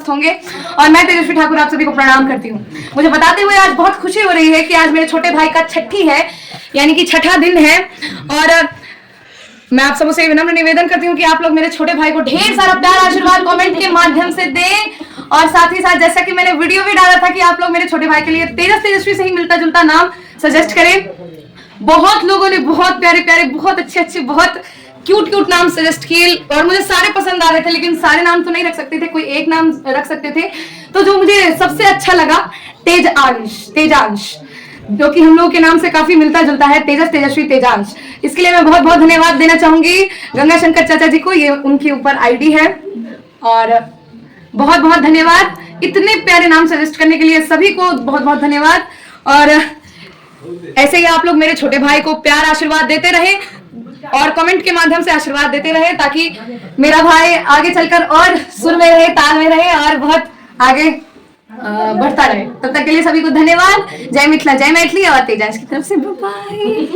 स्वस्थ होंगे। और मैं तेजस्वी ठाकुर आप सभी को प्रणाम करती हूँ। मुझे बताते हुए आज बहुत खुशी हो रही है कि आज मेरे छोटे भाई का छठी है, यानी कि छठा दिन है। और मैं आप सबसे विनम्र निवेदन करती हूँ कि आप लोग मेरे छोटे भाई को ढेर सारा प्यार आशीर्वाद कमेंट के माध्यम से दें। और साथ ही साथ जैसा कि मैंने वीडियो भी डाला था कि आप लोग मेरे छोटे भाई के लिए तेजस्वी से ही मिलता जुलता नाम सजेस्ट करें। बहुत लोगों ने बहुत प्यारे प्यारे, बहुत अच्छे बहुत क्यूट नाम सजेस्ट किए और मुझे सारे पसंद आ रहे थे, लेकिन सारे नाम तो नहीं रख सकते थे, कोई एक नाम रख सकते थे। तो जो मुझे सबसे अच्छा लगा तेजांश, जो कि हम लोग के नाम से काफी मिलता जुलता है, तेजस्वी तेजांश। इसके लिए मैं बहुत बहुत धन्यवाद देना चाहूंगी गंगा शंकर चाचा जी को, ये उनके ऊपर आईडी है। और बहुत बहुत धन्यवाद इतने प्यारे नाम सजेस्ट करने के लिए, सभी को बहुत बहुत धन्यवाद। और ऐसे ही आप लोग मेरे छोटे भाई को प्यार आशीर्वाद देते रहे और कमेंट के माध्यम से आशीर्वाद देते रहे, ताकि मेरा भाई आगे चलकर और सुर में रहे, ताल में रहे और बहुत आगे बढ़ता रहे। तब तक के लिए सभी को धन्यवाद। जय मिथिला, जय मैथिली और तेजांश की तरफ से बाय।